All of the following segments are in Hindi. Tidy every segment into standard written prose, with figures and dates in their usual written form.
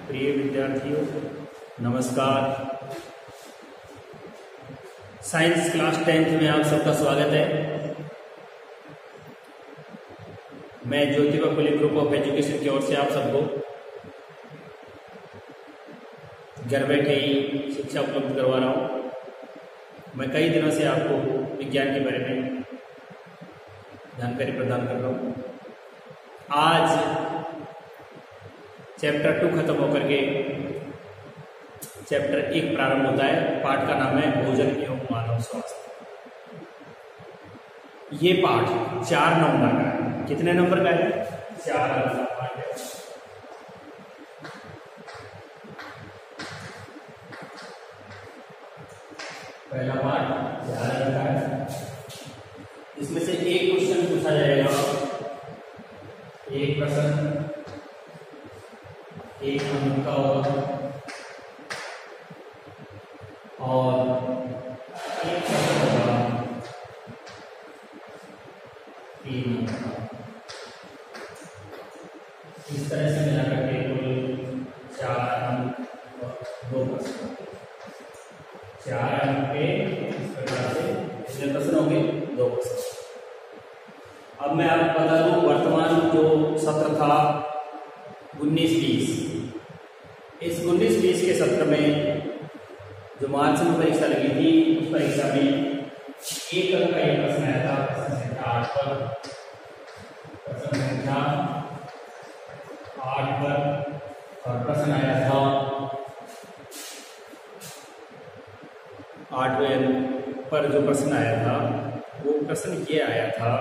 प्रिय विद्यार्थियों नमस्कार। साइंस क्लास 10th में आप सबका स्वागत है। मैं Jyotiba Phule group of education की ओर से आप सबको घर बैठे ही शिक्षा उपलब्ध करवा रहा हूँ। मैं कई दिनों से आपको विज्ञान के बारे में जानकारी प्रदान कर रहा हूँ। आज चैप्टर 2 खत्म होकर के चैप्टर 1 प्रारंभ होता है। पाठ का नाम है भोजन एवं मानव स्वास्थ्य। ये पाठ 4 नंबर का है। कितने नंबर का है? 4 नंबर का पाठ है। पहला पाठ 4 नंबर का है। इसमें से एक क्वेश्चन पूछा जाएगा। एक प्रश्न एक नंबर का होगा और एक प्रश्न होगा 3 नंबर का। इस तरह से मिला करके कुल 4 अंक और 2 प्रश्न। 4 अंक पे इस प्रकार से कितने प्रश्न होंगे? 2 प्रश्न। अब मैं आपको बता दूं, वर्तमान जो सत्र था 19-20, इस 19-20 के सत्र में जो मार्च में परीक्षा लगी थी, उस परीक्षा में एक अंक का एक प्रश्न आया था। प्रश्न संख्या 8 पर, प्रश्न संख्या 8 पर और प्रश्न आया था 8वें अंक पर। जो प्रश्न आया था वो प्रश्न ये आया था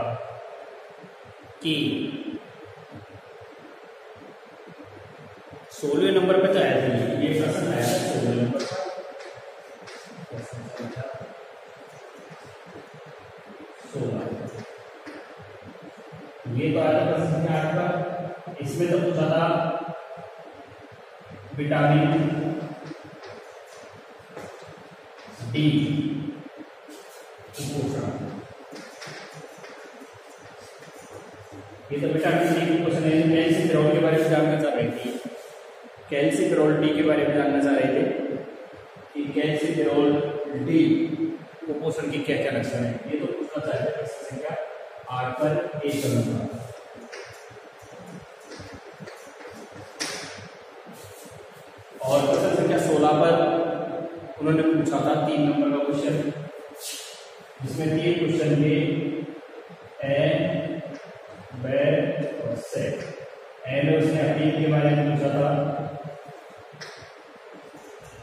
कि 16वें नंबर पे तो आया था। ये प्रश्न आया था 16वें नंबर पर। प्रश्न 16 ये तो आया था प्रश्न संख्या 8 पर। इसमें तो पूछा था विटामिन डी कुपोषण। ये तो विटामिन डी कुपोषण है। कैल्शियम के बारे में जानना चाह रही थी। कैल्शियम डी के बारे में जानना चाह रहे थे कि कैल्शियम डी कुपोषण के क्या क्या लक्षण है। ये तो पूछना चाहते हैं प्रश्न संख्या 8 पर एक नंबर। और प्रश्न संख्या 16 पर उन्होंने पूछा था 3 नंबर का क्वेश्चन, जिसमें 3 क्वेश्चन थे ए, बे और से। ए में उसने अफीम के बारे में पूछा था।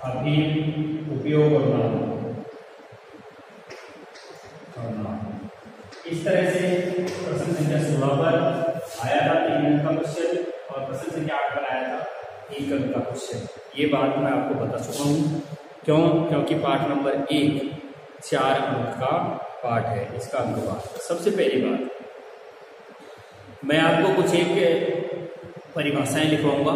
अफीम उपयोग और नाम। इस तरह से प्रश्न संख्या 16 पर आया था 3 अंक का क्वेश्चन और प्रश्न संख्या 8 पर आया था 1 अंक का क्वेश्चन। ये बात मैं आपको बता चुका हूँ। क्यों? क्योंकि पाठ नंबर 1 4 अंक का पाठ है। इसका अंकवाद। सबसे पहली बात, मैं आपको कुछ एक परिभाषाएं लिखवाऊंगा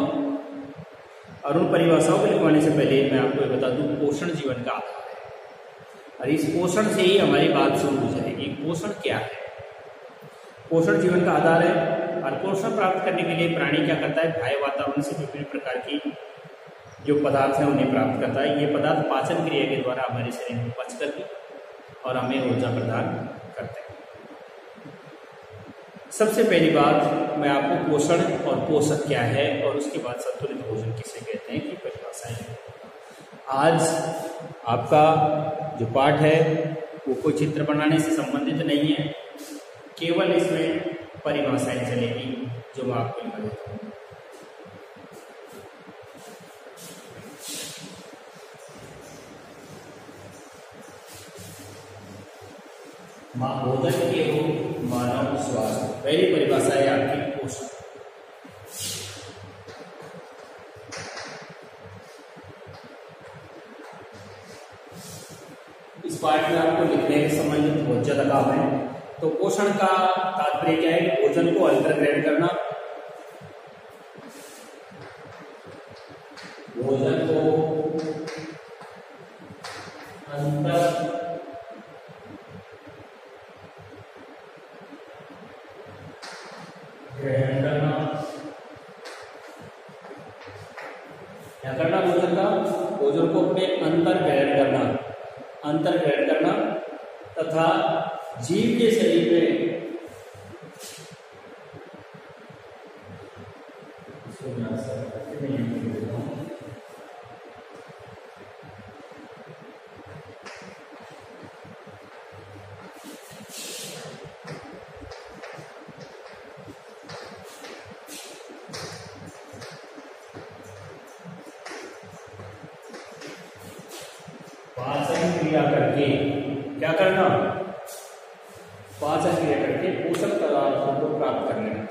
और उन परिभाषाओं को लिखवाने से पहले मैं आपको बता दूं, पोषण जीवन का आधार है। और इस पोषण से ही हमारी बात शुरू हो जाएगी। पोषण क्या है? पोषण जीवन का आधार है। और पोषण प्राप्त करने के लिए प्राणी क्या करता है? बाह्य वातावरण से विभिन्न प्रकार की जो पदार्थ है उन्हें प्राप्त करता है। ये पदार्थ पाचन क्रिया के द्वारा हमारे शरीर में पच करके और हमें ऊर्जा प्रदान करते हैं। सबसे पहली बात, मैं आपको पोषण और पोषक क्या है और उसके बाद संतुलित भोजन किसे कहते हैं की परिभाषाएं। आज आपका जो पाठ है वो कोई चित्र बनाने से संबंधित नहीं है, केवल इसमें परिभाषाएं चलेगी जो मैं आपको लिखा देता हूँ। भोजन एवं मानव स्वास्थ्य। पहली परिभाषा है आपकी पोषण। इस पाठ में आपको लिखने के संबंधित बहुत ज्यादा काम है। तो पोषण का तात्पर्य क्या है? भोजन को अंतर ग्रहण करना, भोजन को अंतर ग्रहण करना क्या करना भोजन का, भोजन को अपने अंतर ग्रहण करना, अंतर ग्रहण करना तथा जीव के शरीर में पाचन क्रिया करके क्या करना, पाचन क्रिया करके पोषक पदार्थों को प्राप्त कर लेना।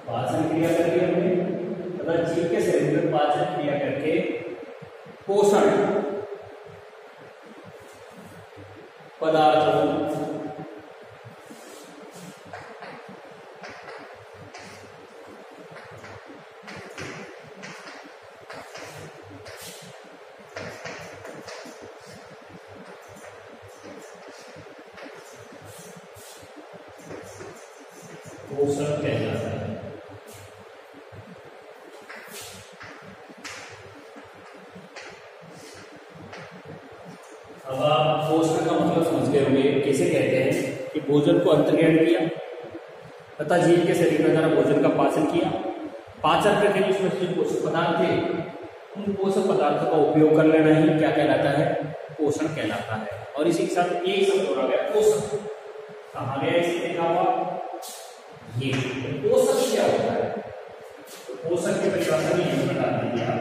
पाचन क्रिया करके हमने तथा जीव के शरीर में पाचन क्रिया करके पोषण पदार्थों पोषण कहलाता है। अब आप पोषण का मतलब समझ गए होंगे, कैसे कहते हैं कि भोजन को अंतर्ग्रहण किया तथा जीव के शरीर में द्वारा भोजन का पाचन किया। पाचन करके जिसमें जो पोषक पदार्थ थे उन पोषक पदार्थों का उपयोग कर लेना ही क्या कहलाता है, पोषण कहलाता है। और इसी के साथ एक शब्द जोड़ा गया पोषण, कहा गया इसे देखा हुआ ये पोषक क्या होता है, तो पोषक की परिभाषा में यही बता दीजिए आप।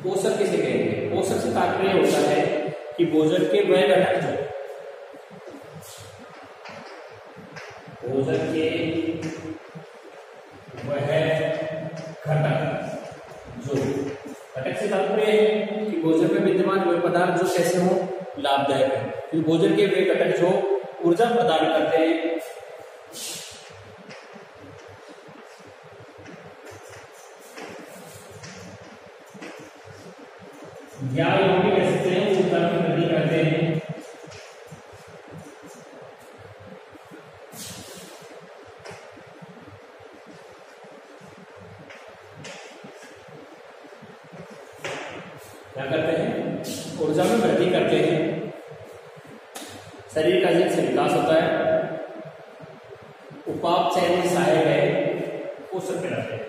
पोषक किसे कहेंगे, पोषक से तात्पर्य होता है कि भोजन के वह घटक जो भोजन के वह घटक जो घटक से तात्पर्य है कि भोजन में विद्यमान वह पदार्थ जो कैसे हो लाभदायक है, क्योंकि भोजन के वे घटक जो ऊर्जा प्रदान करते हैं या ये भी कह सकते हैं ऊर्जा की वृद्धि करते हैं। क्या करते हैं, ऊर्जा में वृद्धि करते हैं, शरीर का जिनसे विकास होता है, उपाप चयन में सहायक है, पोषक कहलाते हैं।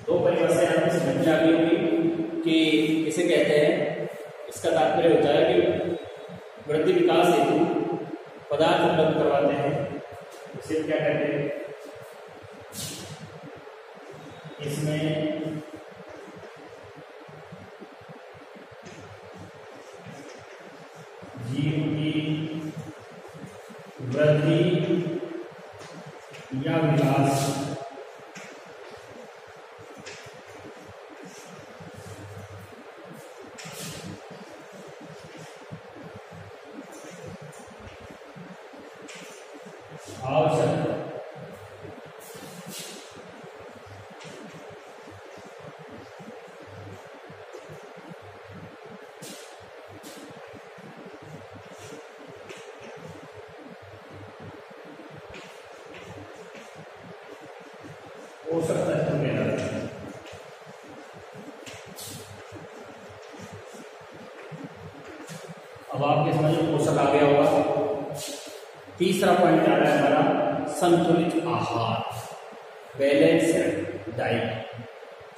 दो परिभाषाएं आपको समझ में आ गई होगी कि किसे कहते हैं। इसका तात्पर्य होता है कि वृद्धि विकास हेतु पदार्थ उपलब्ध करवाते हैं, इसे क्या कहते हैं, इसमें जीव की वृद्धि या विकास आवश्यक पोषक तत्व कहलाते हैं। अब आपके समझ में पोषक आ गया होगा। तीसरा पॉइंट आ रहा है हमारा संतुलित आहार, बैलेंस्ड डाइट,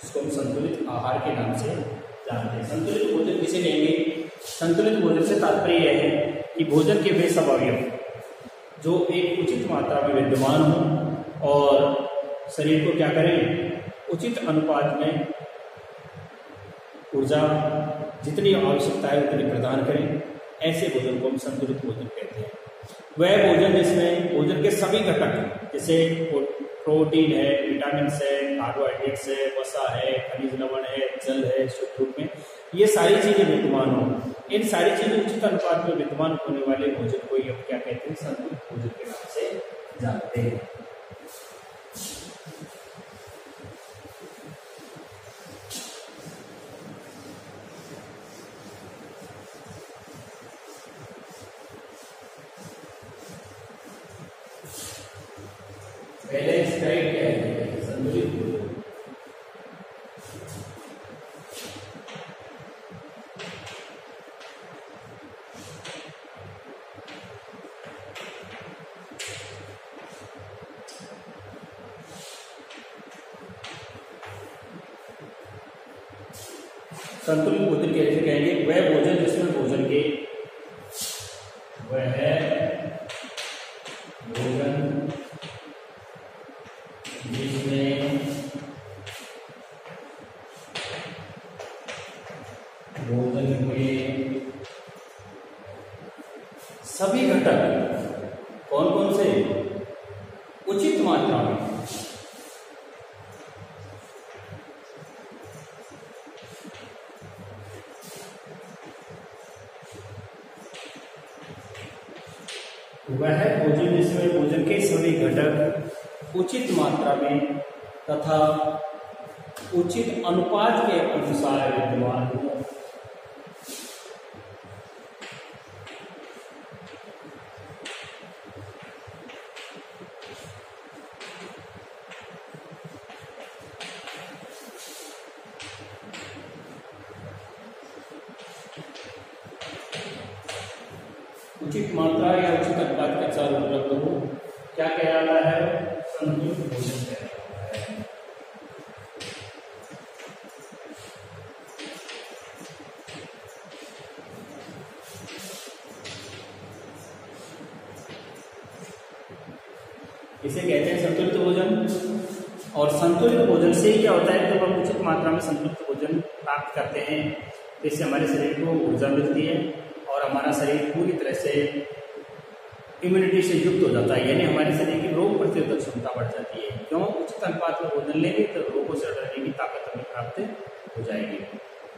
जिसको हम संतुलित आहार के नाम से जानते हैं। संतुलित भोजन किसे कहेंगे, संतुलित भोजन से तात्पर्य यह है कि भोजन के वे सब अवयव जो एक उचित मात्रा में विद्यमान हो और शरीर को क्या करें, उचित अनुपात में ऊर्जा जितनी आवश्यकता है उतनी प्रदान करें, ऐसे भोजन को हम संतुलित भोजन कहते हैं। वह भोजन जिसमें भोजन के सभी घटक जैसे प्रोटीन है, विटामिन है, कार्बोहाइड्रेट्स है, वसा है, खनिज लवण है, जल है शुद्ध रूप में, ये सारी चीजें विद्यमान हो, इन सारी चीजें उचित अनुपात में विद्यमान होने वाले भोजन को हम क्या कहते हैं, संतुलित भोजन के नाम से जानते हैं। बैलेंस डाइट क्या है? संतुलित भोजन। संतुलित भोजन कैसे कहेंगे? वह भोजन जिसमें भोजन के सभी घटक कौन कौन से उचित मात्रा में वह भोजन जिसमें भोजन के सभी घटक उचित मात्रा में तथा उचित अनुपात के अनुसार विद्यमान हो। उचित मात्रा या उचित अनुपात के अनुसार उपलब्ध हो, क्या कहलाता है? संतुलित भोजन कहलाता है। इसे कहते हैं संतुलित भोजन। और संतुलित भोजन से क्या होता है? जब हम उचित मात्रा में संतुलित भोजन प्राप्त करते हैं तो इससे हमारे शरीर को ऊर्जा मिलती है और हमारा शरीर पूरी तरह से इम्यूनिटी से युक्त हो जाता है, यानी हमारे शरीर की रोग प्रतिरोधक क्षमता बढ़ जाती है। क्यों? उचित अनुपात में भोजन लेंगे तो रोगों से लड़ने की ताकत हमें प्राप्त हो जाएगी।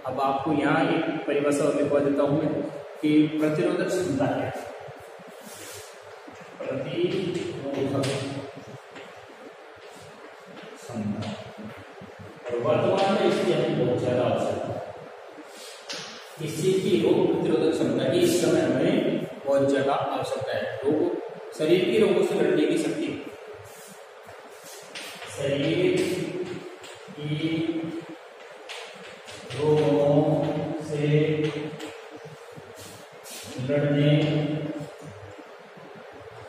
अब आपको यहाँ एक परिभाषा और लिखवा देता हूँ मैं कि प्रतिरोधक क्षमता है, प्रतिरोधक क्षमता, और वर्तमान में इसकी हमें बहुत ज्यादा आवश्यकता है। इसी की रोग प्रतिरोधक क्षमता की इस समय हमें बहुत ज्यादा आवश्यकता है। रोग शरीर की रोगों से लड़ने की शक्ति, शरीर की रोगों से लड़ने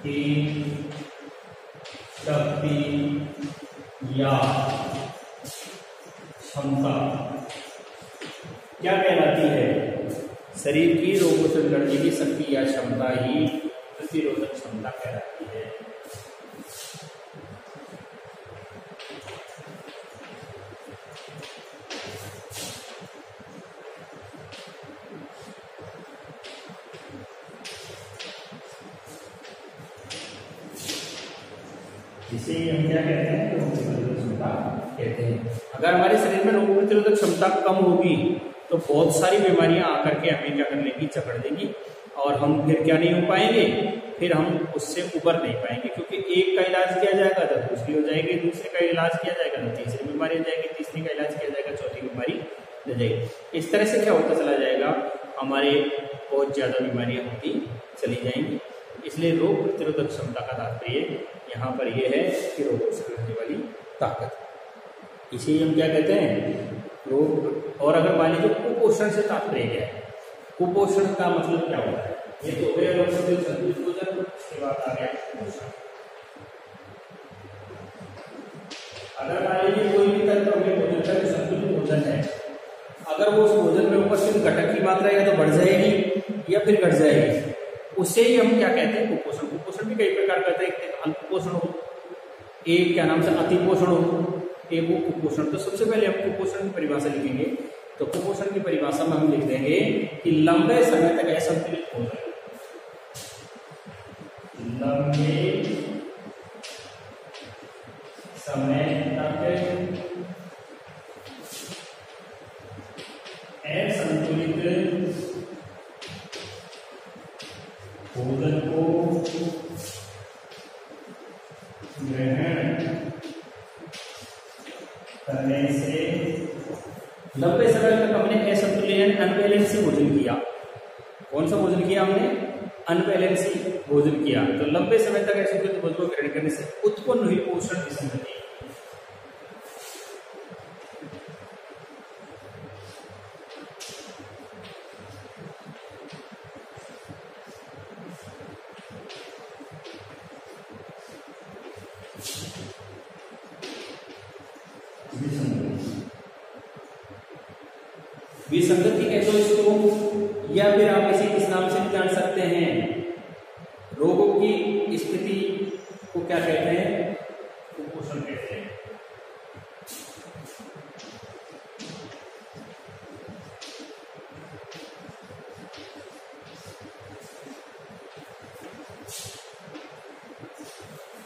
की शक्ति या क्षमता क्या कहलाती है? शरीर की रोगों से लड़ने की शक्ति या क्षमता ही प्रतिरोधक क्षमता कहलाती है। इसे हम क्या कहते हैं? रोग प्रतिरोधक क्षमता कहते हैं। अगर हमारे शरीर में रोग प्रतिरोधक क्षमता कम होगी तो बहुत सारी बीमारियां आकर के हमें क्या कर लेंगी? जकड़ देंगी, और हम फिर क्या नहीं हो पाएंगे, फिर हम उससे उबर नहीं पाएंगे। क्योंकि एक का इलाज किया जाएगा तो दूसरी हो जाएगी, दूसरे का इलाज किया जाएगा तो तीसरी बीमारी हो जाएगी, तीसरी का इलाज किया जाएगा चौथी बीमारी हो जाएगी। इस तरह से क्या होता चला जाएगा? हमारे बहुत ज्यादा बीमारियां होती चली जाएंगी। इसलिए रोग प्रतिरोधक क्षमता का तात्पर्य यहाँ पर यह है कि रोगों से लड़ने वाली ताकत। इसे हम क्या कहते हैं? रोग। और अगर मान लीजिए कुपोषण से तात्पर्य क्या है? कुपोषण का मतलब क्या होता है? ये तो हो गया संतुलित भोजन, उसके बाद आ गया कुपोषण। अगर मान लीजिए कोई भी तत्व हमें भोजन का संतुलित भोजन है, अगर वो उस भोजन में उपस्थित घटक की मात्रा या तो बढ़ जाएगी या फिर घट जाएगी, उससे ही हम क्या कहते हैं? कुपोषण। कुपोषण भी कई प्रकार का है, एक अल्पपोषण हो, एक क्या नाम से अतिपोषण हो, एक वो कुपोषण। तो सबसे पहले हम कुपोषण की परिभाषा लिखेंगे तो कुपोषण की परिभाषा में हम लिख देंगे कि लंबे समय तक असंतुलित भोजन, लंबे समय तक असंतुलित भोजन को ग्रहण करने से, लंबे समय तक हमने असंतुलित अनबैलेंस भोजन किया। कौन सा भोजन किया हमने? अनबैलेंस भोजन किया। तो लंबे समय तक असंतुलित भोजन को ग्रहण करने से उत्पन्न हुई पोषण विसंगति, विसंगति कह दो इसको, या फिर आप इसे किस नाम से भी जान सकते हैं, रोगों की स्थिति को क्या कहते हैं? कुपोषण कहते हैं।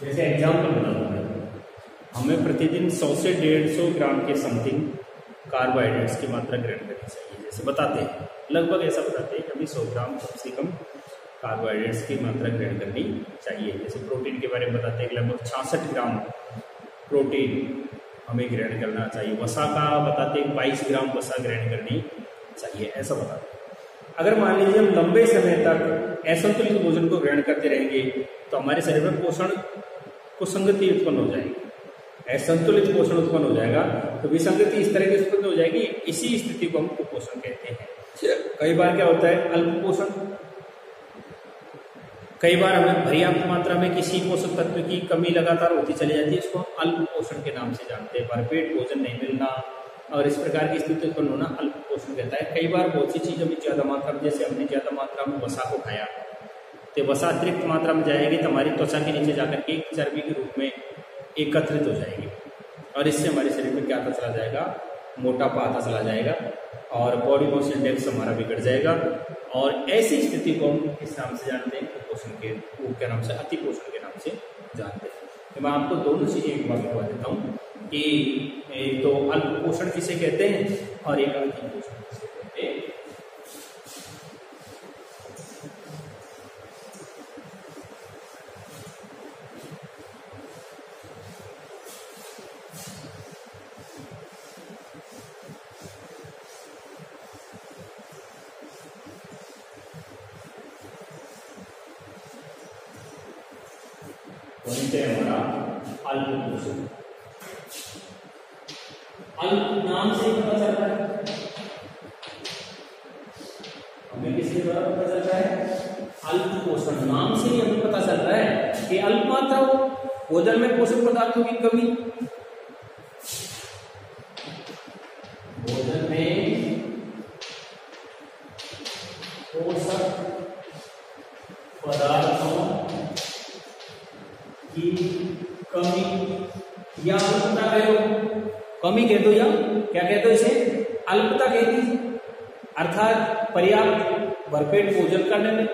जैसे एग्जाम्पल बता दूं मैं, हमें प्रतिदिन 100 से 150 ग्राम के समथिंग कार्बोहाइड्रेट्स की मात्रा ग्रहण करनी चाहिए। जैसे बताते हैं, लगभग ऐसा बताते हैं कि हमें 100 ग्राम कम से कम कार्बोहाइड्रेट्स की मात्रा ग्रहण करनी चाहिए। जैसे प्रोटीन के बारे में बताते हैं कि लगभग 66 ग्राम प्रोटीन हमें ग्रहण करना चाहिए। वसा का बताते हैं 22 ग्राम वसा ग्रहण करनी चाहिए, ऐसा बताते हैं। अगर मान लीजिए हम लंबे समय तक असंतुलित भोजन को ग्रहण करते रहेंगे तो हमारे शरीर में पोषण को संगति उत्पन्न हो जाएगी, असंतुलित पोषण उत्पन्न हो जाएगा। तो विसंगति इस तरह की उत्पन्न हो जाएगी, इसी स्थिति को हम कुपोषण कहते हैं। कई बार क्या होता है, अल्प पोषण, कई बार हमें पर्याप्त मात्रा में किसी पोषक तत्व की कमी लगातार होती चली जाती है, इसको हम अल्प पोषण के नाम से जानते हैं। भरपेट भोजन नहीं मिलना और इस प्रकार की स्थिति उत्पन्न होना अल्प पोषण कहता है। कई बार बहुत सी चीजों में ज्यादा मात्रा में, जैसे हमने ज्यादा मात्रा में वसा को खाया तो वसा अतिरिक्त मात्रा में जाएगी तो हमारी त्वचा के नीचे जाकर के चर्बी के रूप में एकत्रित हो जाएगी और इससे हमारे शरीर में क्या आता चला जाएगा, मोटापा आता चला जाएगा और बॉडी मास इंडेक्स हमारा बिगड़ जाएगा। और ऐसी स्थिति को हम किस नाम से जानते हैं? कुपोषण के, वो क्या नाम से, अति पोषण के नाम से जानते हैं। तो मैं आपको दोनों चीजें एक बार बता देता हूँ कि एक तो अल्प पोषण किसे कहते हैं और एक अति पोषण किसे कहते हैं। हमारा अल्प पोषण, अल्प नाम से ही पता चलता है, हमें किसके द्वारा पता चलता है? अल्प पोषण नाम से ही हमें पता चल रहा है कि अल्प मात्रा भोजन में पोषक पदार्थों की कमी, भोजन में पोषक पदार्थों की कमी या अल्पता कह दो, कमी कह दो या क्या कह दो, इसे अल्पता कह दीजिए, अर्थात पर्याप्त भरपेट भोजन करने में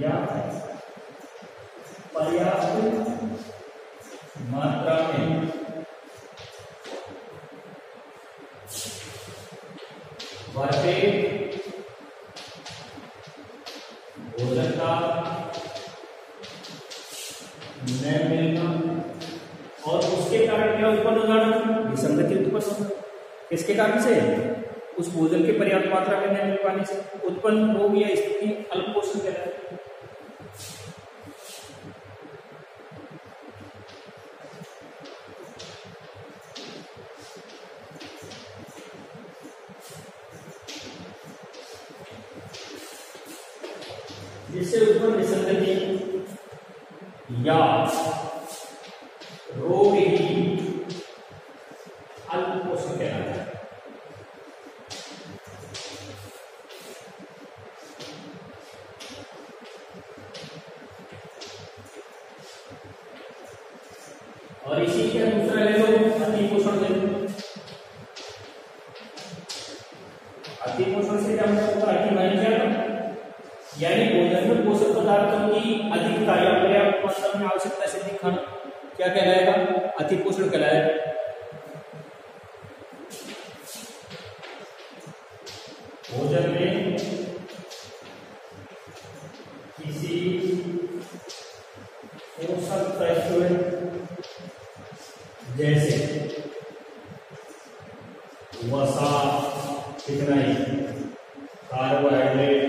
या पर्याप्त मात्रा में भरपेट भोजन का न मिलना और उसके कारण क्या उत्पन्न हो जाना? विसंगति उत्पन्न होना। किसके कारण से? उस भोजन के पर्याप्त मात्रा में न मिल पाने से उत्पन्न हो गया स्थिति अल्प पोषण कहलाती है। जिससे उत्पन्न विसंगति या रोग ही अल्प पोषण कहलाता है। और इसी के दूसरा ले लो, अति पोषण ले लो। अति पोषण से क्या मतलब होता है? अति माने क्या? यानी भोजन में पोषक पदार्थों की अधिकता या पर्याप्त मात्रा में आवश्यकता से अधिक खाना क्या कहलाएगा? अति पोषण कहलाएगा। भोजन में किसी पोषक तत्व जैसे वसा, चिकनाई, कार्बोहाइड्रेट,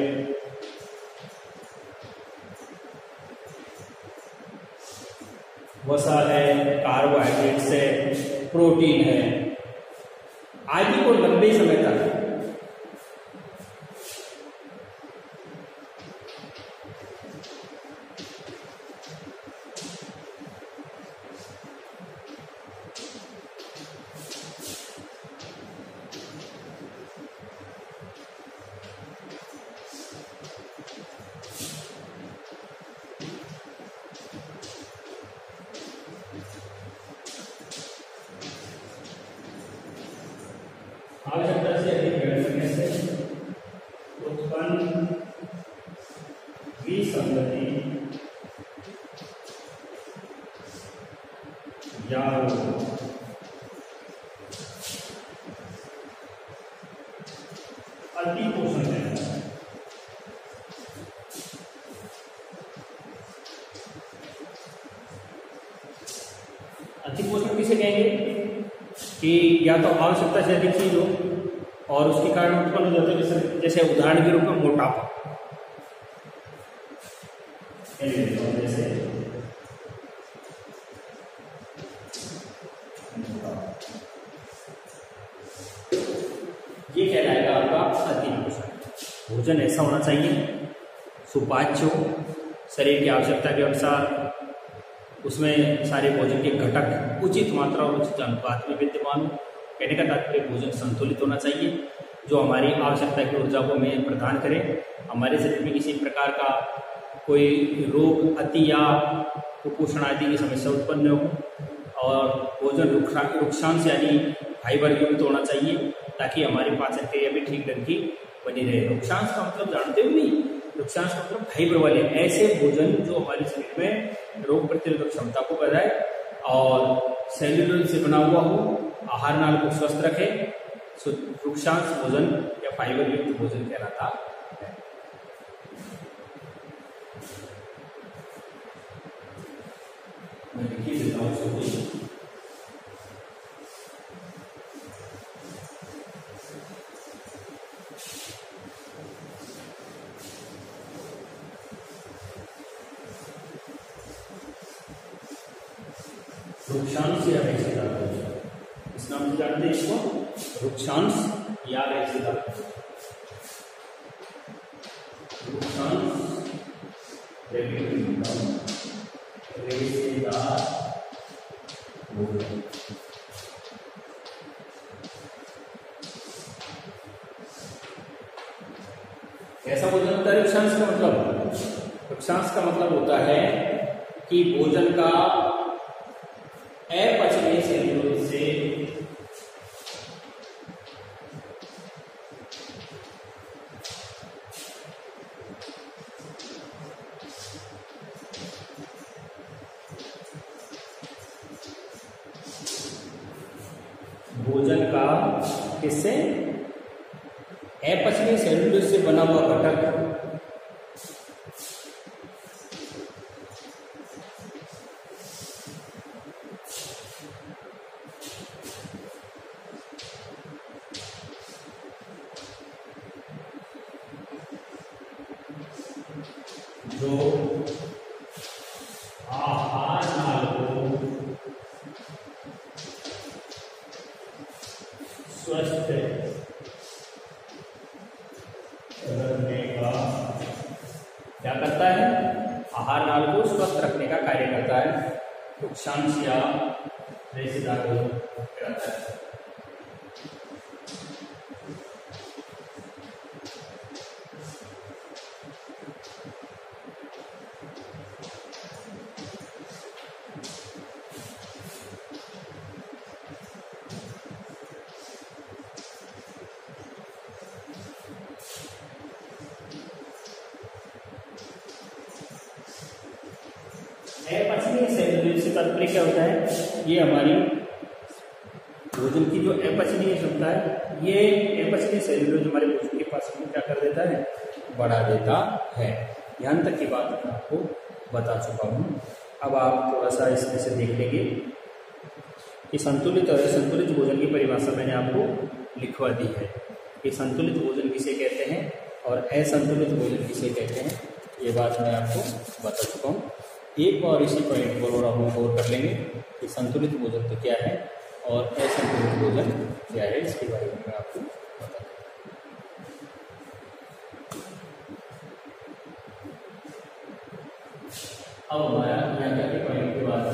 वसा है, कार्बोहाइड्रेट्स है, प्रोटीन है आदि को लंबे समय तक आवश्यकता से अधिक ग्रहण करने से उत्पन्न विसंगति या अति पोषण है। अति पोषण किसे कहेंगे? कि या तो आवश्यकता से अधिक चीज हो और उसके कारण उत्पन्न हो जाते हैं, जैसे उदाहरण के रूप में मोटापा, जैसे ये कहलाएगा आपका अति पोषण। भोजन ऐसा होना चाहिए सुपाच्य हो, शरीर की आवश्यकता के अनुसार उसमें सारे भोजन के घटक उचित मात्रा और उचित अनुपात में विद्यमान हो। कहने का तात्पर्य भोजन संतुलित होना चाहिए जो हमारी आवश्यकता की ऊर्जा को हमें प्रदान करे, हमारे शरीर में किसी प्रकार का कोई रोग, अति या कुपोषण आदि की समस्या उत्पन्न न हो, और भोजन रुक्षांश यानी फाइबर युक्त होना चाहिए ताकि हमारी पाचन क्रिया भी ठीक ढंग की बनी रहे। रुक्षांश का मतलब जानते हो नहीं? रुक्षांश का मतलब फाइबर वाले ऐसे भोजन जो हमारे शरीर में रोग प्रतिरोधक क्षमता को बढ़ाए और सेल्यूलोज से बना हुआ हो, आहार नाल को स्वस्थ रखे। रुक्षांश भोजन या फाइबर युक्त भोजन कहलाता है। मैं लिखी देता हूँ सभी। रुक्षांश या रेशेदार भोजन, इस नाम से जानते हैं इसको, रुक्षांश या रेशेदार भोजन। रुक्षांश रेशेदार भोजन। कैसा भोजन होता है रुक्षांश का मतलब? रुक्षांश का मतलब होता है कि भोजन का अपचनीय सेल्यूलोज से भोजन का किससे? अपचनीय सेल्यूलोज से बना हुआ घटक जो आहार नाल को स्वस्थ रखने का क्या करता है? आहार नाल को स्वस्थ रखने का कार्य करता है। रुक्षांश या रेशेदार भोजन कहलाता है। अपचनीय सेल्यूलोज से तात्पर्य क्या होता है, ये हमारी भोजन की जो अपचनीय क्षमता है, ये अपचनीय सेल्यूलोज हमारे भोजन के पास में क्या कर देता है, बढ़ा देता है। यहाँ तक की बात मैं आपको बता चुका हूँ। अब आप थोड़ा सा इसमें से देख लेंगे कि संतुलित और असंतुलित भोजन की परिभाषा मैंने आपको लिखवा दी है कि संतुलित भोजन किसे कहते हैं और असंतुलित भोजन किसे कहते हैं, ये बात मैं आपको बता चुका हूँ। एक और इसी पॉइंट पर और हम गौर कर लेंगे कि संतुलित भोजन तो क्या है और असंतुलित भोजन क्या है, इसके बारे में मैं आपको बता दूँ। अब हमारा यहाँ के पॉइंट के बाद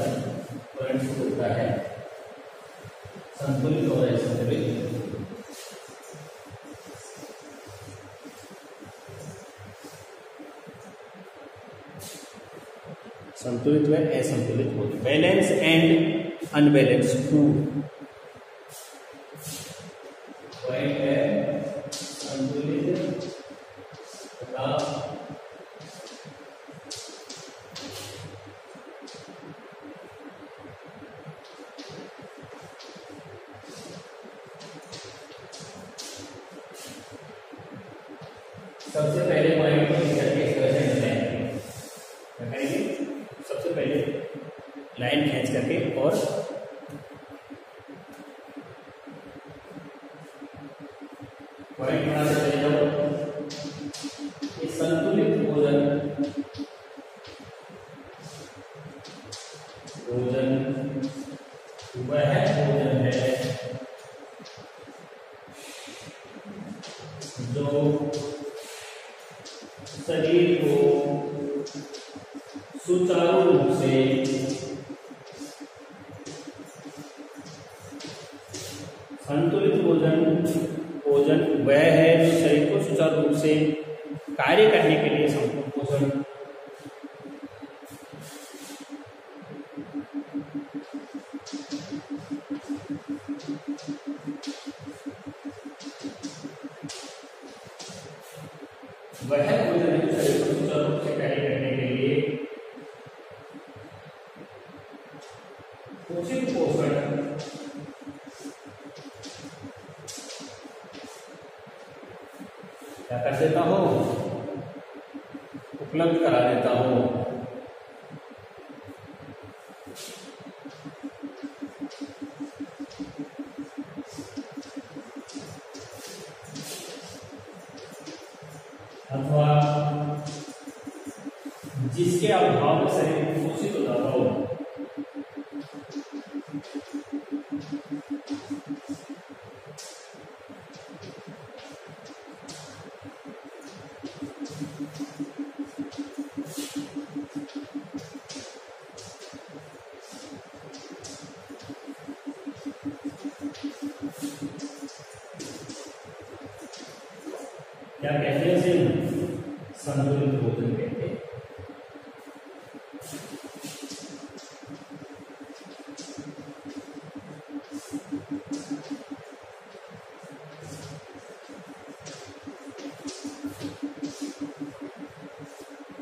पॉइंट होता है संतुलित और असंतुलित। संतुलित व असंतुलित भोजन, balance and unbalance food. Point है संतुलित तथा सबसे पहले पॉइंट को लिख करके इस तरह से लगाएंगे। सबसे पहले लाइन खींच करके और पॉइंट बना से चले जाओ। ये संतुलित भोजन वह भोजन है जो शरीर को सुचारू रूप से संतुलित भोजन वह है जो शरीर को सुचारू रूप से कार्य करने के लिए संपूर्ण पोषण वह भोजन है जो शरीर को सुचारू रूप से कार्य करने के लिए उचित पोषण क्या कर देता हो, उपलब्ध करा देता हो। अथवा जिसके अभाव में शरीर कुपोषित हो जाता हो। क्या कहते हैं इसे, संतुलित भोजन कहते हैं।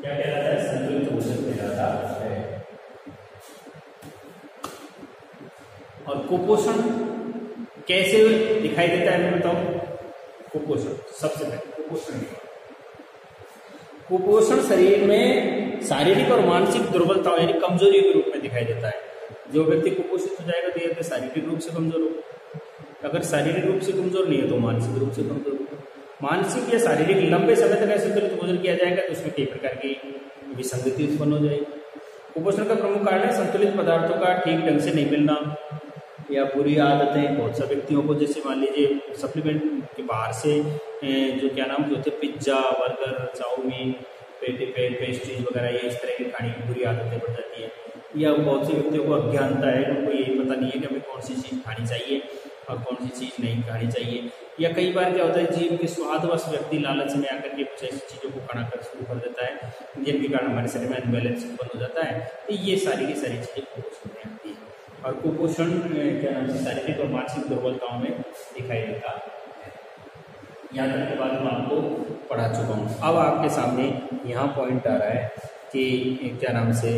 क्या कहलाता है, संतुलित भोजन कहलाता है। और कुपोषण कैसे दिखाई देता है मैं बताऊं। कुपोषण सबसे पहले कुपोषण शरीर में शारीरिक और मानसिक दुर्बलता यानी कमजोरी के रूप में दिखाई देता है। जो व्यक्ति कुपोषित हो जाएगा तो यह शारीरिक रूप से कमजोर होगा, अगर शारीरिक रूप से कमजोर नहीं है तो मानसिक रूप से कमजोर होगा। मानसिक या शारीरिक लंबे समय तक असंतुलित भोजन किया जाएगा तो उसमें कई प्रकार की विसंगति उत्पन्न हो जाएगी। कुपोषण का प्रमुख कारण है संतुलित पदार्थों का ठीक ढंग से नहीं मिलना या बुरी आदतें। बहुत सा व्यक्तियों को जैसे मान लीजिए सप्लीमेंट के बाहर से जो क्या नाम होते हैं पिज्जा, बर्गर, चाउमीन, पेस्ट्रीज वगैरह ये इस तरह की खाने की बुरी आदतें बढ़ जाती है। या बहुत से व्यक्तियों को अज्ञानता है, उनको यही पता नहीं है कि हमें कौन सी चीज़ खानी चाहिए और कौन सी चीज़ नहीं खानी चाहिए। या कई बार क्या होता है जीव के स्वादवश व्यक्ति लालच में आकर के कुछ ऐसी चीज़ों को खाना कर शुरू कर देता है जिनके कारण हमारे शरीर में अनबैलेंस उत्पन्न हो जाता है। तो ये सारी की सारी चीज़ें कुपोषण में आती है। और कुपोषण क्या नाम से शारीरिक और मानसिक दुर्बलताओं में दिखाई देता है। यहाँ तक के बाद मैं आपको पढ़ा चुका हूँ। अब आपके सामने यहाँ पॉइंट आ रहा है कि क्या नाम से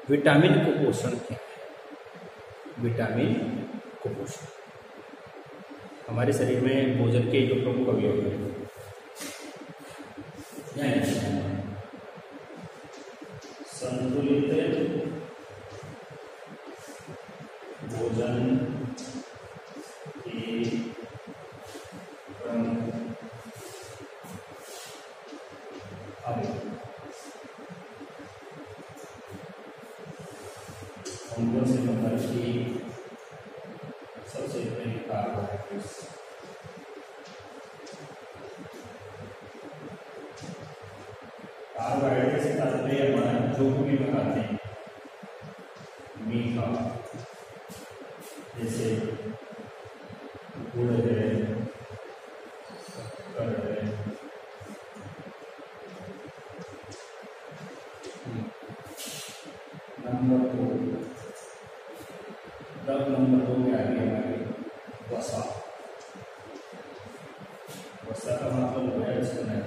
विटामिन कुपोषण क्या है? विटामिन कुपोषण हमारे शरीर में भोजन के जो प्रमुख अवयव हैं, संतुलित भोजन के प्रमुख अवयव उनको से नंबर की सबसे पहले कार्बोहाइड्रेट्स। कार्बोहाइड्रेट से तात्पर्य हमारा जो भी खाते हैं, मीठा जैसे गुड़ है, शक्कर है, नंबर 2 में आ गया हमारे वसा। वसा का मतलब है चिकनाई।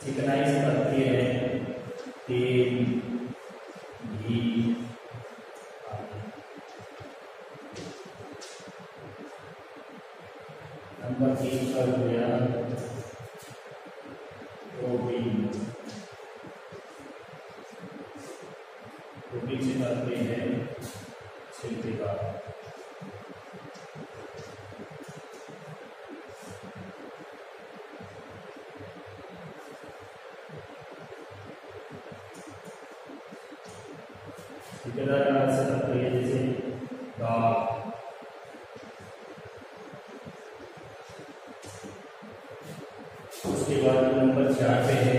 चिकनाई से तात्पर्य है तेल, घी आदि। नंबर 3 पर हो गया प्रोटीन। प्रोटीन से तात्पर्य है छिलके का। ठेकेदार से तात्पर्य जैसे दाल। उसके बाद नंबर 4 पे है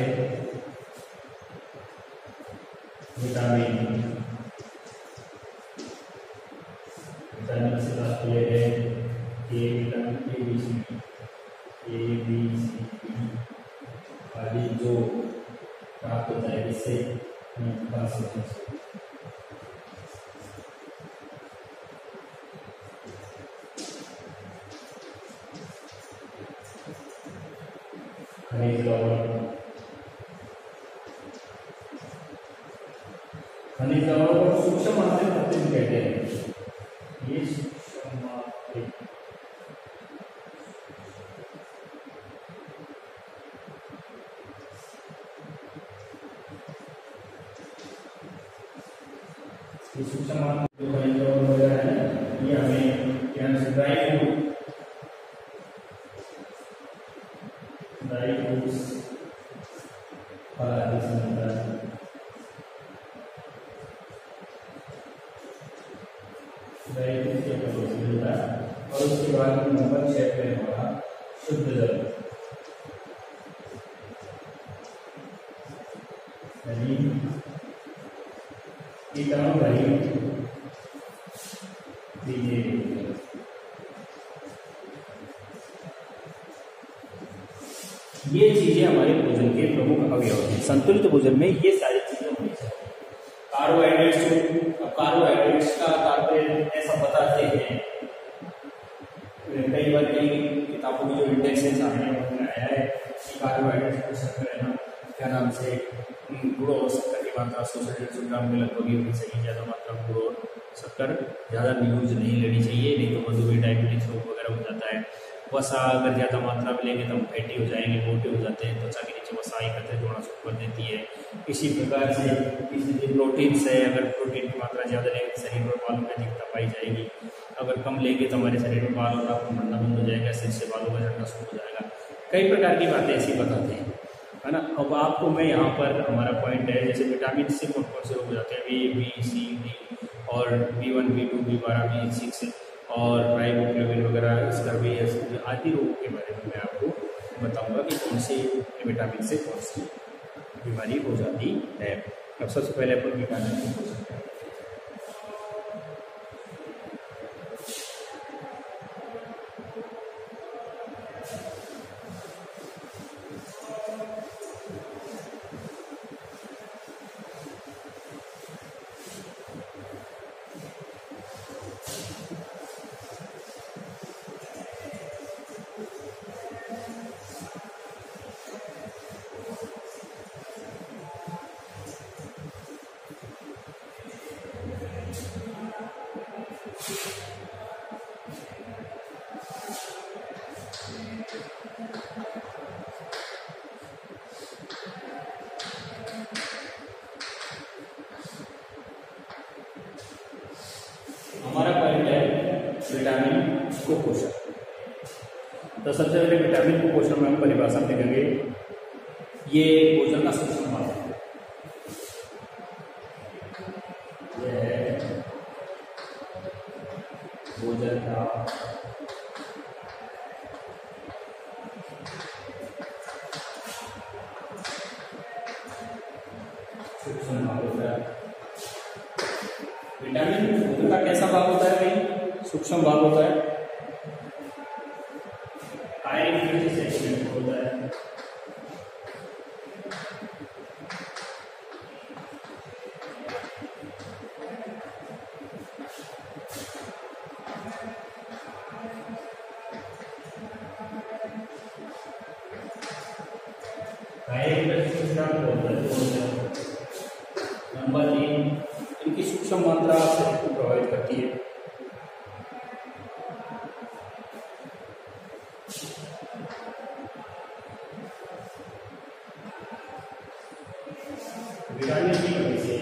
विटामिन। विटामिन से तात्पर्य है A vitamin A B C D आदि जो प्राप्त होता है इससे विकास होता है। खनिज लवण। खनिज लवण को सूक्ष्म मात्रा प्रोटीन कहते हैं। ये सूक्ष्म मात्रा जो खनिज लवण वगैरह है ये हमें ध्यान से ड्राई फ्रूट्स फल आदि से मिलता है। ड्राई फ्रूट्स के फलों से मिलता है। और उसके बाद नंबर 6 पे हमारा शुद्ध जल। कीटाणु रहित ये चीजें हमारे भोजन के प्रमुख अवयव हैं। संतुलित भोजन में ये सारी चीजें होनी चाहिए। कार्बोहाइड्रेट्स, कार्बोहाइड्रेट्स का तात्पर्य ऐसा बताते हैं, कई बार कई किताबों में जो इंडेक्स आया है कि कार्बोहाइड्रेट्स को शक्कर है ना, क्या नाम से गुड़ और शक्कर की मात्रा 100 ग्राम में लगभग होनी चाहिए। ज़्यादा मात्रा गुड़ और शक्कर ज़्यादा यूज नहीं लेनी चाहिए, नहीं तो मधुमेह डायबिटीज रोग वगैरह हो जाता है। वसा अगर ज़्यादा मात्रा में लेंगे तो हम फैटी हो जाएंगे, मोटे हो जाते हैं, त्वचा के नीचे वसा एकत्रित होना शुरू कर देती है। इसी प्रकार से किसी प्रोटीन से, अगर प्रोटीन की मात्रा ज़्यादा लेंगे शरीर में बालों में अधिकता पाई जाएगी। अगर कम लेंगे तो हमारे शरीर में बाल और बढ़ना बंद हो जाएगा, सिर से बालों का झड़ना शुरू हो जाएगा। कई प्रकार की बातें ऐसी बताते हैं, है ना। अब आपको मैं यहाँ पर हमारा पॉइंट है, जैसे विटामिन से कौन कौन से रोग हो जाते हैं, ए बी सी डी और B1 B2 B12 B6 और राइबोफ्लेविन वगैरह, स्कर्वी आदि रोगों के बारे में मैं आपको बताऊंगा कि कौन से विटामिन से कौन सी बीमारी हो जाती है। अब सबसे पहले अपन विटामिन को हो सकते हैं। हमारा पॉइंट है विटामिन कुपोषण। तो सबसे पहले विटामिन कुपोषण में हम परिभाषा देखेंगे। ये भोजन का सूक्ष्म भाग है। यह है भोजन का सूक्ष्म भाग होता है। विटामिन भोजन का कैसा भाग होता है भाई? सूक्ष्म भाग होता है। आयरन सेगमेंट होता है। नंबर 3, इनकी सूक्ष्म मात्रा शरीर को प्रभावित करती है। विटामिन की कमी से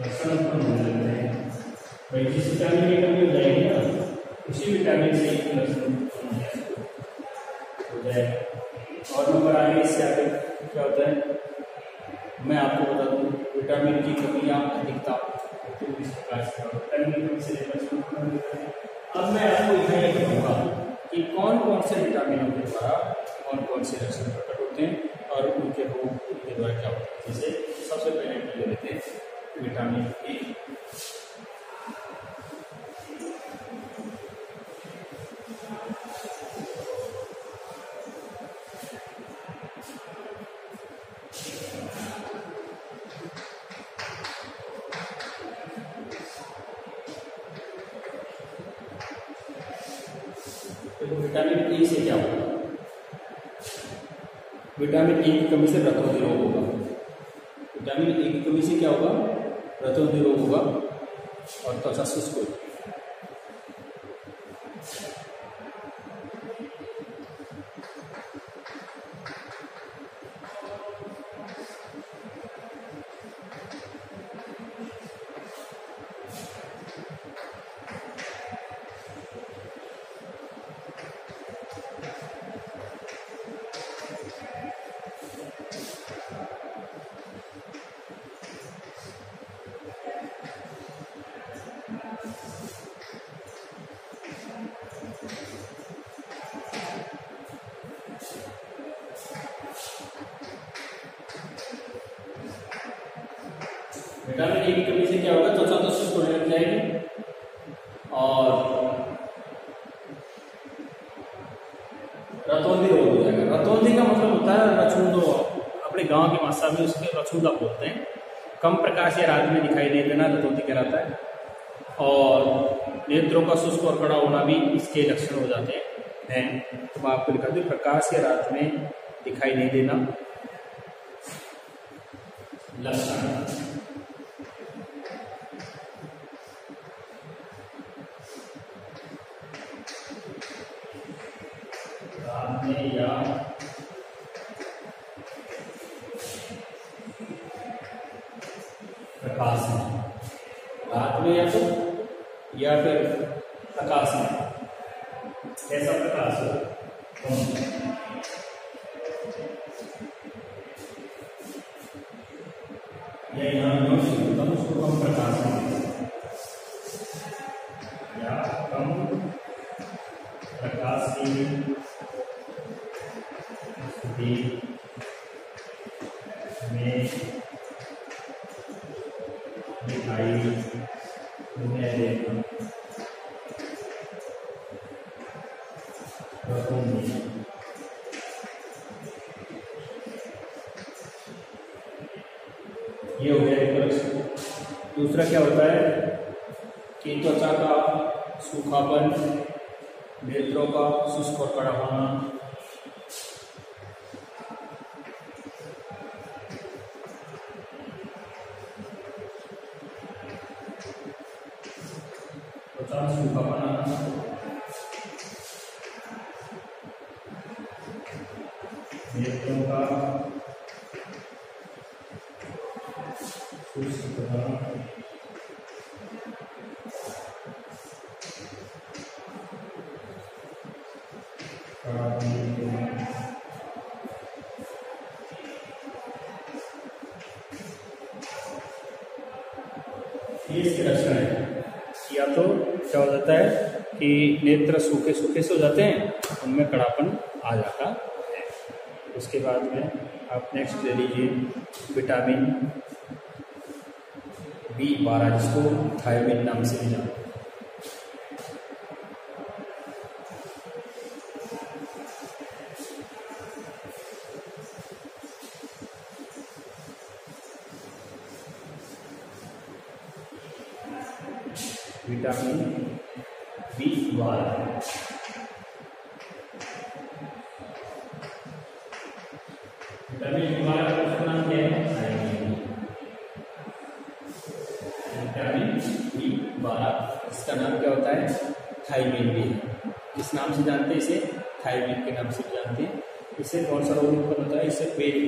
लक्षण उत्पन्न होने लगते हैं। भाई जिस विटामिन की कमी हो जाएगी ना, उसी विटामिन से लक्षण उत्पन्न हो जाएगा। और नंबर आगे इससे आगे क्या होता है मैं आपको बता दूं। विटामिन की कमी या अधिकता तो इस प्रकार से विटामिन की कमी से अब मैं आपको यहाँ ये बताऊंगा कि कौन कौन से विटामिनों के द्वारा कौन कौन से लक्षण प्रकट होते हैं और उनके रोग उनके द्वारा क्या होता है। जैसे सबसे पहले ले लेते हैं विटामिन ए। तो विटामिन ए से क्या होगा? विटामिन ए की कमी से रतौंधी रोग होगा। विटामिन ए की कमी से क्या होगा? रतौंधी रोग होगा और त्वचा शुष्क होगी। विटामिन ए की कमी से क्या होगा? त्वचा तो शुष्क होने लग जाएगी और रतौंधी रोग हो जाएगा। रतौंधी का मतलब होता है रछूंदो। अपने गांव की भाषा में उसके रछूंदा बोलते हैं। कम प्रकाश या रात में दिखाई नहीं देना रतौंधी कहलाता है। और नेत्रों का शुष्क और कड़ा होना भी इसके लक्षण हो जाते हैं। तो मैं आपको दिखा दूं, प्रकाश या रात में दिखाई नहीं देना लक्षण। या प्रकाश में, रात में या फिर प्रकाश में। कैसा प्रकाश हो? या यहाँ उसको कम प्रकाश में या कम प्रकाश की में दिखाई देना ये हो गया एक लक्षण। दूसरा क्या होता है कि त्वचा का सूखापन, नेत्रों का शुष्क और कड़ा होना, त्वचा सूखापन आना, नेत्रों का शुष्क होना, ये इसके लक्षण है। या तो क्या हो जाता है कि नेत्र सूखे सूखे से हो जाते हैं, उनमें कड़ापन आ जाता है। उसके बाद में आप नेक्स्ट ले लीजिए विटामिन B12, जिसको थायमिन नाम से भी जानते हैं। विटामिन B12 विटामिन B12 का नाम क्या है? थायमिन। विटामिन B12 इसका नाम क्या होता है? थायमिन भी है। किस नाम से जानते हैं इसे? थायमिन के नाम से भी जानते हैं। इससे कौन सा रोग उत्पन्न होता है? इससे पेट के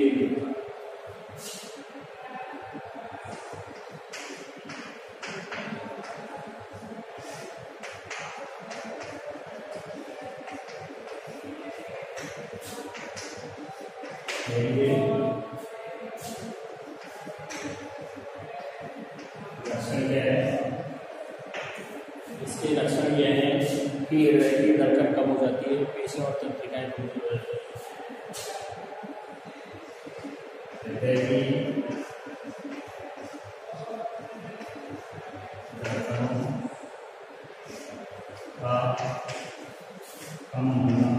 लक्षण क्या है? इसके लक्षण यह है कि हृदय की धड़कन कम हो जाती है, पेशियां और तंत्रिकाएं कमजोर हो जाती है, हृदय की धड़कन का कम होना,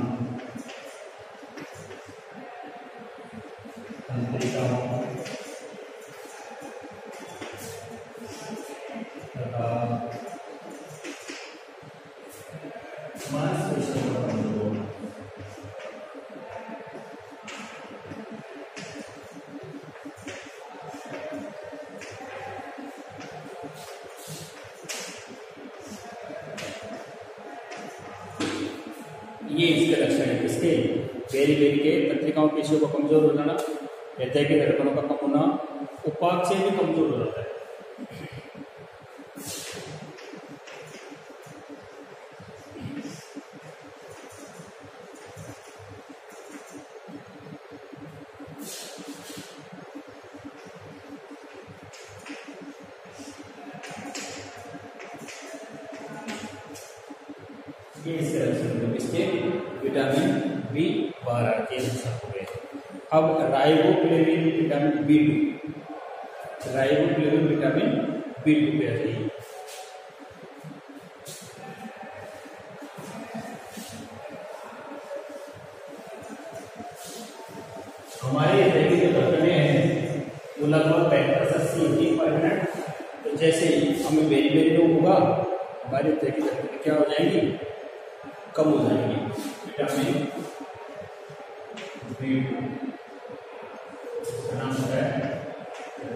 तंत्रिकाओं तथा मांसपेशियों का कमजोर होना। ये इसके लक्षण है। किसके? बेरी के तंत्रिकाओं पेशियों का कमजोर हो जाना, हृदय की धड़कनों का कम होना, उपापचय भी कमजोर हो जाता है। ये इसके लक्षण इसके विटामिन B12 के लक्षण हो गए। अब riboflavin vitamin B2, riboflavin vitamin B2 पे आ जाइए। हमारे हृदय की जो धड़कनें हैं वो लगभग 65-80 बीट पर मिनट। तो जैसे ही हमें बेरी बेरी रोग होगा, हमारे हृदय की धड़कनें क्या हो जाएंगी? कम हो जाएंगी। विटामिन B2 नाम है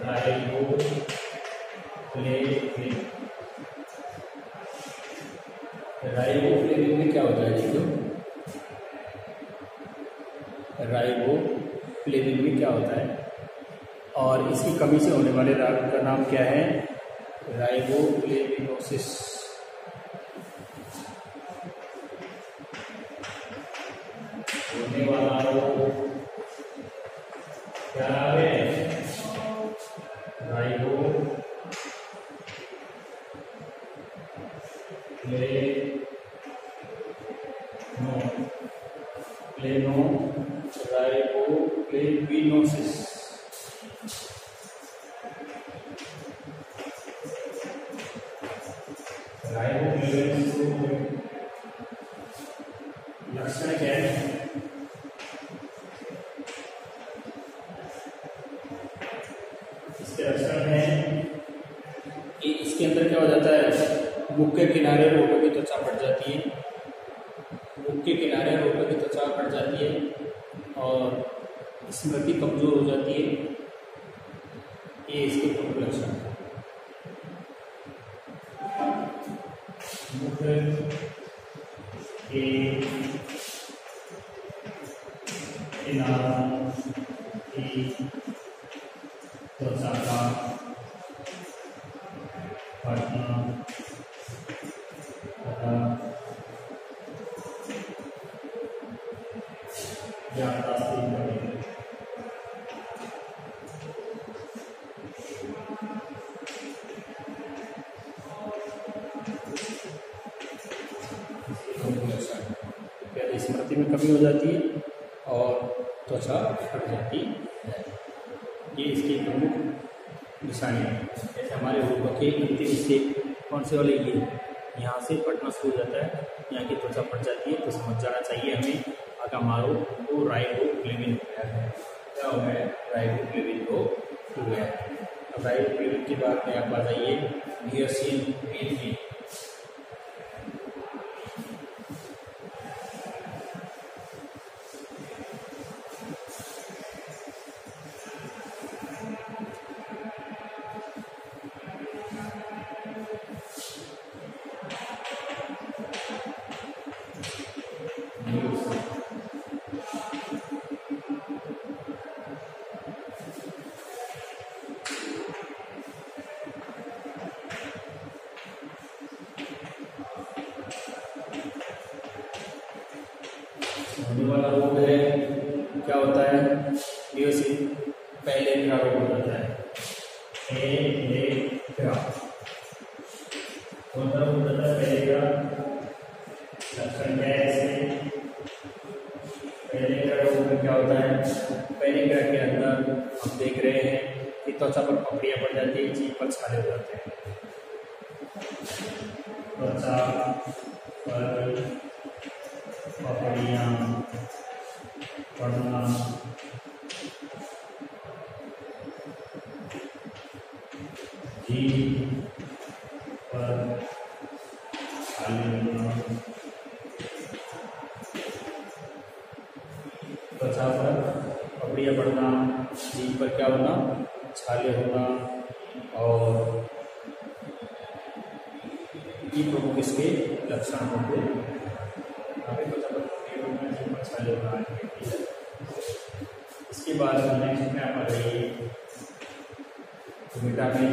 राइबोफ्लेविन। राइबोफ्लेविन में क्या होता है? देखो, राइबोफ्लेविन में क्या होता है और इसकी कमी से होने वाले रोग का नाम क्या है? राइबोफ्लेविनोसिस। होने वाला रोग क्या है? राइबोफ्लेविनोसिस। राइबोफ्लेविनोसिस लक्षण क्या है? इसके लक्षण हैं कि इसके अंदर क्या हो जाता है, मुख के किनारे रोटों की त्वचा फट जाती है, मुख के किनारे रोटों की त्वचा फट जाती है और स्मृति कमजोर हो जाती है। ये इसके प्रमुख लक्षण हैं। मुख के किनारों की त्वचा का फटना तथा याददाश्त बढ़ेगी। स्मृति में कमी हो जाती है और त्वचा फट जाती है। ये इसकी प्रमुख निशानी है। जैसे हमारे होठों के अंतिम हिस्से कौन से वाले, ये यहाँ से फटना शुरू हो जाता है, यहाँ की त्वचा फट जाती है, तो समझ जाना चाहिए हमें अगर हमारो वो राइबोफ्लेविन हो गया है। क्या हो गया है, राइबोफ्लेविन हो गया है। अब राइबोफ्लेविन की बात में आप आ जाइए नियसिन पेन में। होने वाला रोग है, क्या होता है, नियोसिन पैलेग्रा रोग हो जाता है। पैलेग्रा कौन सा रोग होता है, पैलेग्रा। लक्षण क्या है इसमें, पैलेग्रा रोग में क्या होता है, पैलेग्रा के अंदर हम देख रहे हैं कि त्वचा पर पपड़ियाँ पड़ जाती है, जीभ पर छाले हो जाते हैं। त्वचा पर पपड़ियाँ पड़ना, जीभ पर छाले होना, त्वचा पर पपड़ियाँ पड़ना, जीभ पर क्या होना, छाले होना, और ये प्रमुख इसके लक्षण होंगे। इसके बाद नेक्स्ट में आप आ जाइए विटामिन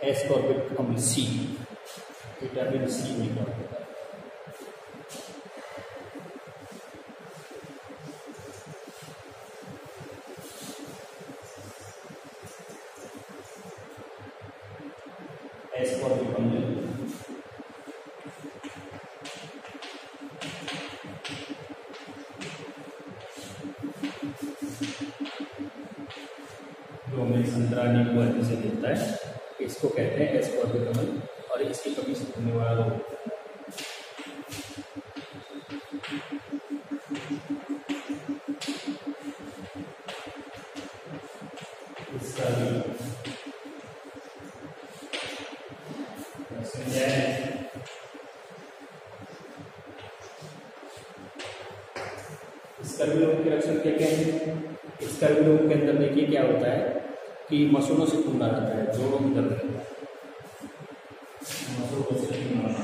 एस्कॉर्बिक अम्ल सी। विटामिन सी में क्या होता है, एस्कॉर्बिक अम्ल जो हमें संतरा नींबू आदि से मिलता है, इसको कहते हैं एस्कॉर्बिक अम्ल, और इसकी कमी से होने वाला रोग। इसका भी स्कर्वी रोग के लक्षण क्या क्या हैं। स्कर्वी रोग के अंदर देखिए क्या होता है कि मसूड़ों से खून आ जाता है, जोड़ों में दर्द रहता है, मसूड़ों से खून आना।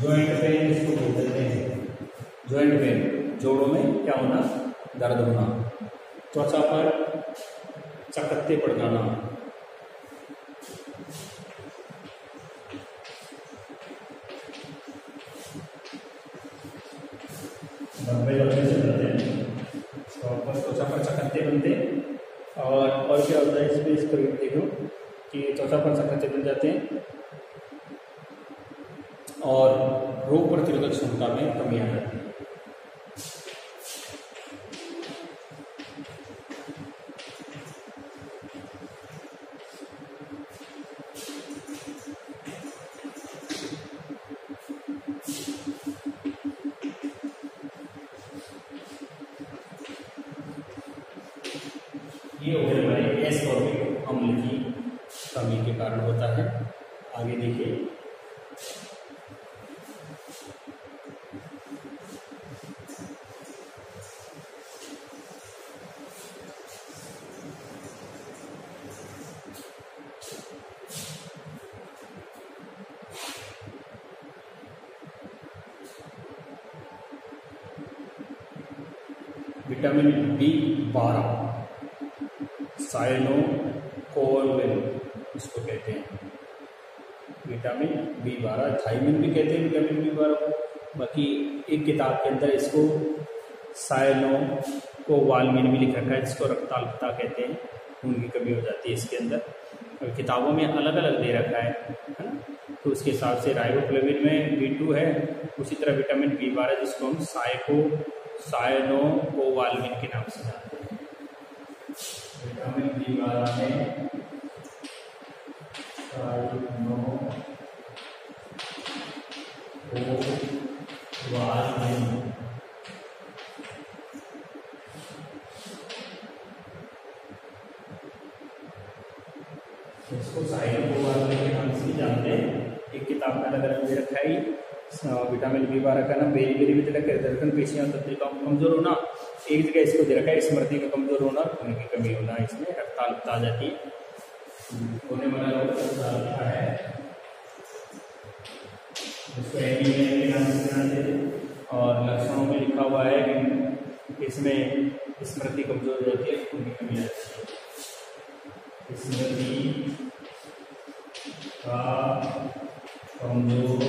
जॉइंट पेन इसको बोल देते हैं, जॉइंट पेन, जोड़ों में क्या होना, दर्द होना, त्वचा पर चकत्ते पड़ जाना, लंबे लंबे से जाते हैं, त्वचा पर चकत्ते बनते, और क्या होता है इसमें, इसको देखो कि त्वचा पर चकत्ते बन जाते हैं और रोग प्रतिरोधक क्षमता में कमी आ जाती है। ये हो गए हमारे एस्कॉर्बिक अम्ल की कमी के कारण होता है। आगे देखिए, विटामिन B12 साइनोकोवैलिन इसको कहते हैं, विटामिन B12, थायमिन भी कहते हैं विटामिन B12 को। बाकी एक किताब के अंदर इसको साइनोकोवैलिन भी लिख रखा है, जिसको रक्ताल्पता कहते हैं, खून की कमी हो जाती है इसके अंदर। और किताबों में अलग अलग दे रखा है ना, तो उसके हिसाब से राइबोफ्लेविन में B2 है, उसी तरह विटामिन B12 जिसको हम साइनोकोवैलिन के नाम से जानते हैं। विटामिन B12 में इसको साइनोकोवैलिन के नाम से जानते हैं। एक किताब में अलग अलग दे रखा है। विटामिन B12 का नाम बेरी बेरी में दे रखा है, धड़कन पेशियां तंत्रिका कमजोर होना। एक जगह इसको दे रखा है स्मृति का कमजोर होना, खून की कमी होना, इसमें रक्ताल्पता आ जाती है, होने वाला रक्ताल्पता है, इसको एनीमिया के नाम से जानते हैं। और लक्षणों में लिखा हुआ है कि इसमें स्मृति कमजोर हो जाती है, खून की कमी आ जाती है। स्मृति का कमजोर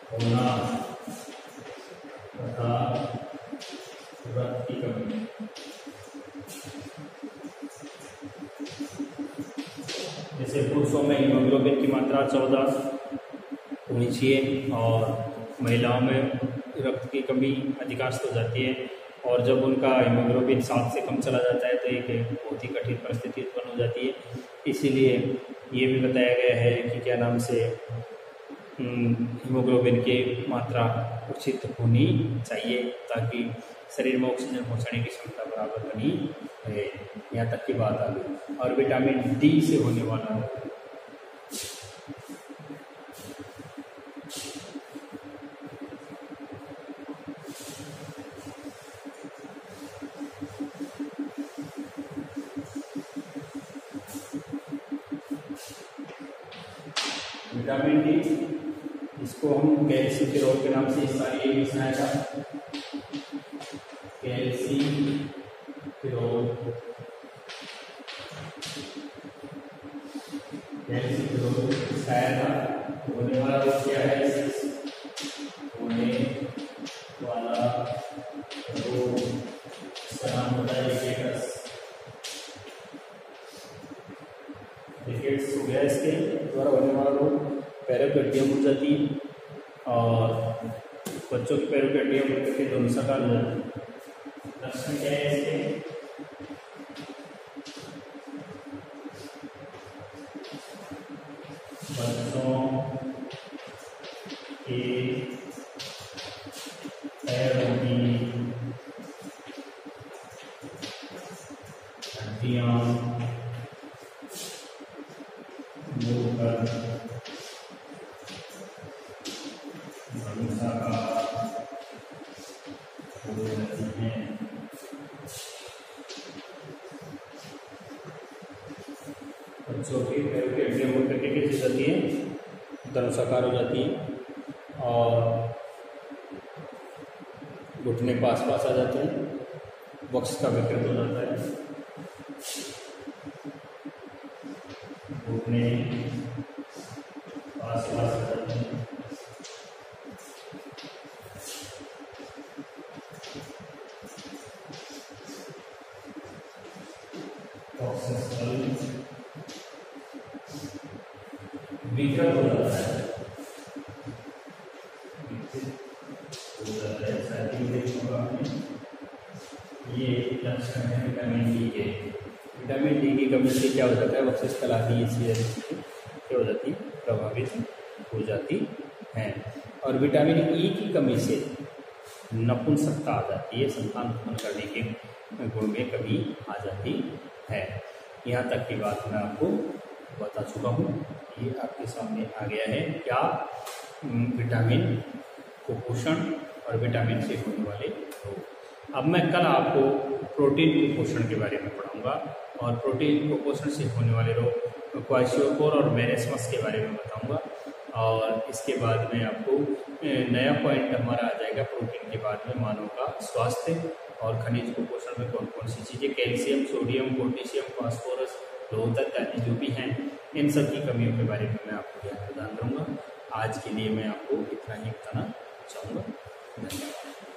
होना तथा रक्त की कमी। जैसे पुरुषों में हीमोग्लोबिन की मात्रा 14 होनी चाहिए और महिलाओं में रक्त की कमी अधिकांश हो जाती है, और जब उनका हीमोग्लोबिन 7 से कम चला जाता है तो एक बहुत ही कठिन परिस्थिति उत्पन्न हो जाती है। इसीलिए ये भी बताया गया है कि क्या नाम से हीमोग्लोबिन की मात्रा उचित होनी चाहिए ताकि शरीर में ऑक्सीजन पहुंचाने की क्षमता बराबर बनी रहे। यहाँ तक की बात आ गई। और विटामिन डी से होने वाला विटामिन डी, इसको हम कैल्सिफेरॉल के नाम से इस सारी ये सुनाया था, कैल्सिफेरॉल। कैल्सिफेरॉल शायद होने वाला रोग क्या है, होने वाला रोग इसका नाम होता है रिकेट्स। रिकेट्स हो गया, इसके द्वारा होने वाला रोग। पैरों की हड्डियाँ मुड़ जाती है और बच्चों की पैरों की हड्डियाँ मुड़ करके दोनों सकार हो जाती है। लक्षण क्या है इसके, बच्चों के पैरों की हड्डियाँ मुड़कर बच्चों की पैरों की हड्डियाँ मुड़ करके कैसी जाती है, धनुषाकार हो जाती है और घुटने पास पास आ जाते हैं, वक्ष का विकृत हो जाता है, घुटने पास पास आ जाते हैं, विकृत हो जाता है, ये लक्षण है विटामिन डी के। विटामिन डी की कमी से क्या हो जाता है, वक्षस्थल आदि क्या हो जाती है, प्रभावित हो जाती है। और विटामिन ई की कमी से नपुंसकता आ जाती है, संतान उत्पन्न करने के गुण में कमी आ जाती यहाँ तक की बात मैं आपको बता चुका हूँ। ये आपके सामने आ गया है क्या, विटामिन कुपोषण और विटामिन से होने वाले रोग। अब मैं कल आपको प्रोटीन कुपोषण के बारे में पढ़ाऊंगा और प्रोटीन कुपोषण से होने वाले रोग क्वाशियोकोर और मेरेस्मस के बारे में बताऊंगा। और इसके बाद में आपको नया पॉइंट हमारा आ जाएगा प्रोटीन के बाद में, मानव का स्वास्थ्य और खनिज कुपोषण में कौन कौन सी चीज़ें, कैल्शियम, सोडियम, पोटेशियम, फास्फोरस, लोह तत्व आदि जो भी हैं, इन सब की कमियों के बारे में मैं आपको ध्यान प्रदान करूँगा। आज के लिए मैं आपको इतना ही बताना चाहूँगा। धन्यवाद।